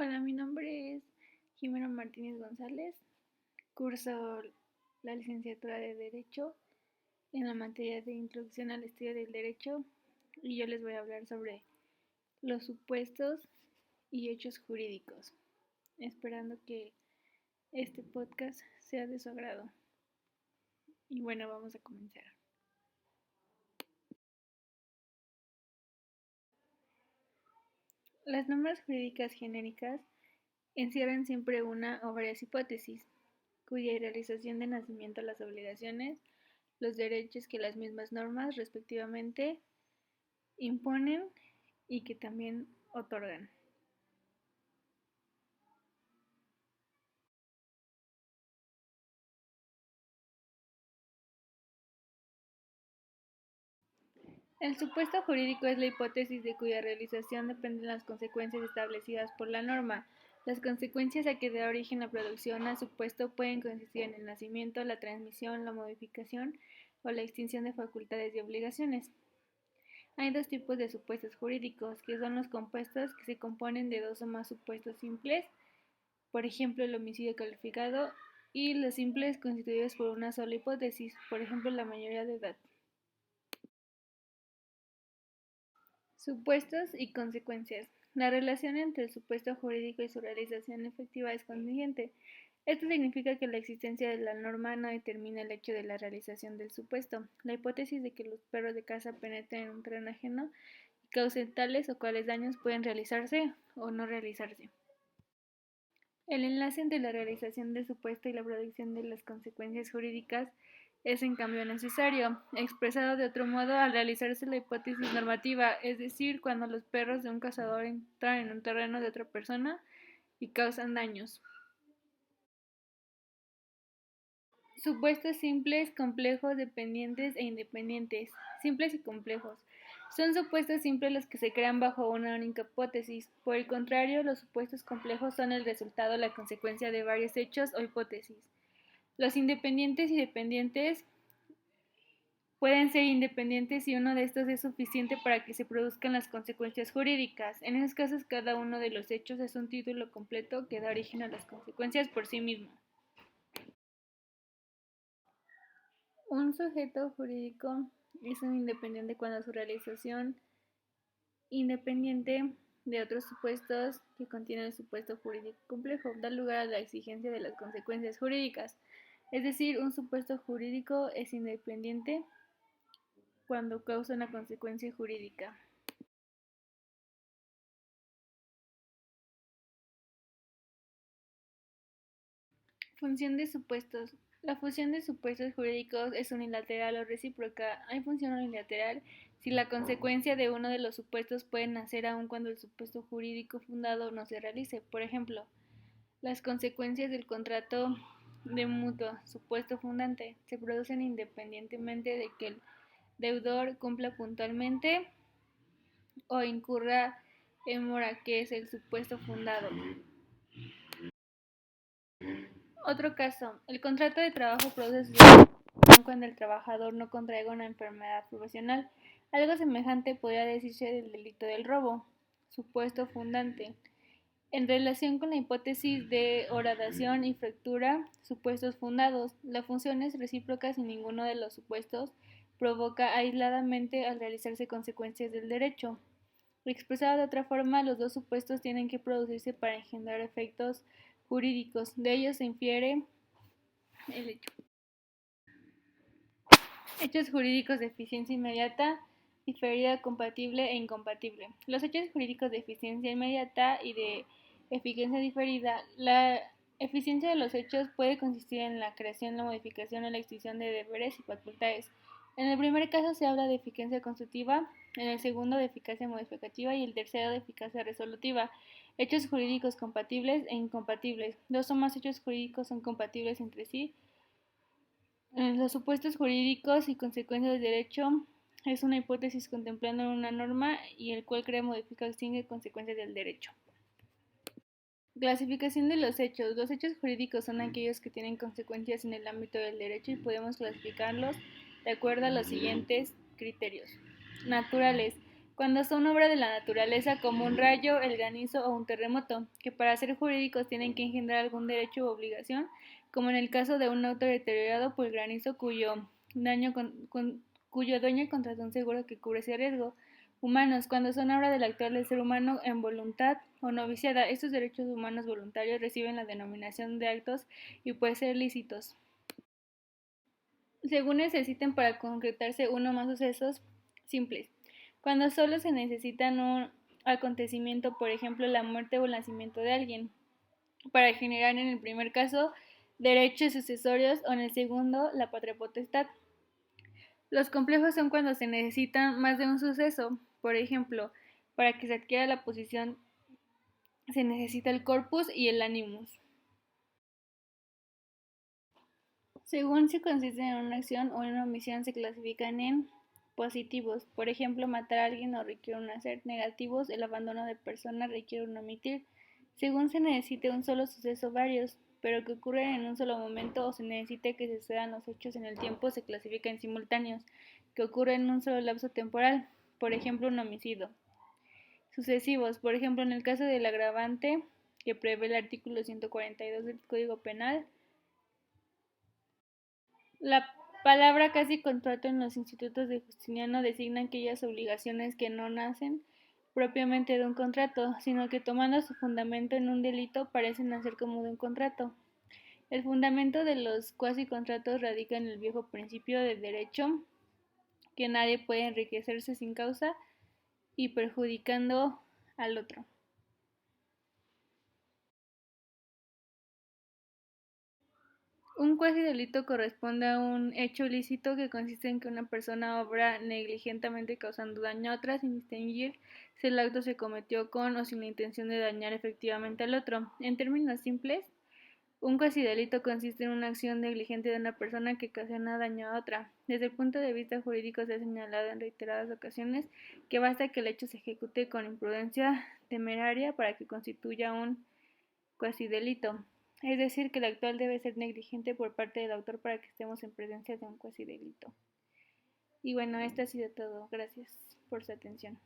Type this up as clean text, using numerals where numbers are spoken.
Hola, mi nombre es Jimena Martínez González. Curso la licenciatura de Derecho en la materia de Introducción al Estudio del Derecho y yo les voy a hablar sobre los supuestos y hechos jurídicos, esperando que este podcast sea de su agrado. Y bueno, vamos a comenzar. Las normas jurídicas genéricas encierran siempre una o varias hipótesis, cuya realización de nacimiento las obligaciones, los derechos que las mismas normas respectivamente imponen y que también otorgan. El supuesto jurídico es la hipótesis de cuya realización dependen las consecuencias establecidas por la norma. Las consecuencias a que da origen la producción al supuesto pueden consistir en el nacimiento, la transmisión, la modificación o la extinción de facultades y obligaciones. Hay dos tipos de supuestos jurídicos, que son los compuestos, que se componen de dos o más supuestos simples, por ejemplo el homicidio calificado, y los simples constituidos por una sola hipótesis, por ejemplo la mayoría de edad. Supuestos y consecuencias. La relación entre el supuesto jurídico y su realización efectiva es contingente. Esto significa que la existencia de la norma no determina el hecho de la realización del supuesto. La hipótesis de que los perros de caza penetren en un terreno ajeno y causen tales o cuales daños pueden realizarse o no realizarse. El enlace entre la realización del supuesto y la producción de las consecuencias jurídicas es en cambio necesario, expresado de otro modo al realizarse la hipótesis normativa, es decir, cuando los perros de un cazador entran en un terreno de otra persona y causan daños. Supuestos simples, complejos, dependientes e independientes. Simples y complejos. Son supuestos simples los que se crean bajo una única hipótesis. Por el contrario, los supuestos complejos son el resultado o la consecuencia de varios hechos o hipótesis. Los independientes y dependientes pueden ser independientes si uno de estos es suficiente para que se produzcan las consecuencias jurídicas. En esos casos, cada uno de los hechos es un título completo que da origen a las consecuencias por sí mismo. Un sujeto jurídico es un independiente cuando su realización independiente de otros supuestos que contienen el supuesto jurídico complejo da lugar a la exigencia de las consecuencias jurídicas. Es decir, un supuesto jurídico es independiente cuando causa una consecuencia jurídica. Función de supuestos. La fusión de supuestos jurídicos es unilateral o recíproca. Hay función unilateral si la consecuencia de uno de los supuestos puede nacer aun cuando el supuesto jurídico fundado no se realice. Por ejemplo, las consecuencias del contrato de mutuo supuesto fundante se producen independientemente de que el deudor cumpla puntualmente o incurra en mora, que es el supuesto fundado. Otro caso, el contrato de trabajo produce sucesión cuando el trabajador no contraiga una enfermedad profesional. Algo semejante podría decirse del delito del robo, supuesto fundante. En relación con la hipótesis de horadación y fractura, supuestos fundados, la función es recíproca si ninguno de los supuestos provoca aisladamente al realizarse consecuencias del derecho. Expresado de otra forma, los dos supuestos tienen que producirse para engendrar efectos jurídicos. De ellos se infiere el hecho. Hechos jurídicos de eficiencia inmediata, diferida, compatible e incompatible. Los hechos jurídicos de eficiencia inmediata y de eficiencia diferida. La eficiencia de los hechos puede consistir en la creación, la modificación o la extinción de deberes y facultades. En el primer caso se habla de eficacia constitutiva, en el segundo de eficacia modificativa y el tercero de eficacia resolutiva. Hechos jurídicos compatibles e incompatibles. Dos o más hechos jurídicos son compatibles entre sí. Los supuestos jurídicos y consecuencias del derecho es una hipótesis contemplando en una norma y el cual crea, modifica o extingue consecuencias del derecho. Clasificación de los hechos. Los hechos jurídicos son aquellos que tienen consecuencias en el ámbito del derecho y podemos clasificarlos de acuerdo a los siguientes criterios. Naturales. cuando son obra de la naturaleza como un rayo, el granizo o un terremoto, que para ser jurídicos tienen que engendrar algún derecho u obligación, como en el caso de un auto deteriorado por el granizo cuyo dueño contrató un seguro que cubre ese riesgo. Humanos, cuando son obra del actual del ser humano en voluntad o no viciada, estos derechos humanos voluntarios reciben la denominación de actos y pueden ser lícitos, según necesiten para concretarse uno o más sucesos simples. Cuando solo se necesita un acontecimiento, por ejemplo, la muerte o el nacimiento de alguien, para generar en el primer caso derechos sucesorios o en el segundo la patria potestad. Los complejos son cuando se necesitan más de un suceso, por ejemplo, para que se adquiera la posición se necesita el corpus y el animus. Según si consisten en una acción o en una omisión, se clasifican en positivos. Por ejemplo, matar a alguien no requiere un hacer. Negativos, el abandono de persona requiere un omitir. Según se necesite un solo suceso, varios, pero que ocurren en un solo momento o se necesite que se sucedan los hechos en el tiempo, se clasifican en simultáneos, que ocurren en un solo lapso temporal. Por ejemplo, un homicidio. Sucesivos, por ejemplo, en el caso del agravante que prevé el artículo 142 del Código Penal, la palabra casi contrato en los institutos de Justiniano designa aquellas obligaciones que no nacen propiamente de un contrato, sino que tomando su fundamento en un delito parecen nacer como de un contrato. El fundamento de los cuasi contratos radica en el viejo principio de derecho, que nadie puede enriquecerse sin causa y perjudicando al otro. Un cuasi delito corresponde a un hecho ilícito que consiste en que una persona obra negligentemente causando daño a otra sin distinguir si el acto se cometió con o sin la intención de dañar efectivamente al otro. En términos simples, un cuasi delito consiste en una acción negligente de una persona que ocasiona daño a otra. Desde el punto de vista jurídico se ha señalado en reiteradas ocasiones que basta que el hecho se ejecute con imprudencia temeraria para que constituya un cuasi delito. Es decir, que el actual debe ser negligente por parte del autor para que estemos en presencia de un cuasi delito. Y bueno, esto ha sido todo. Gracias por su atención.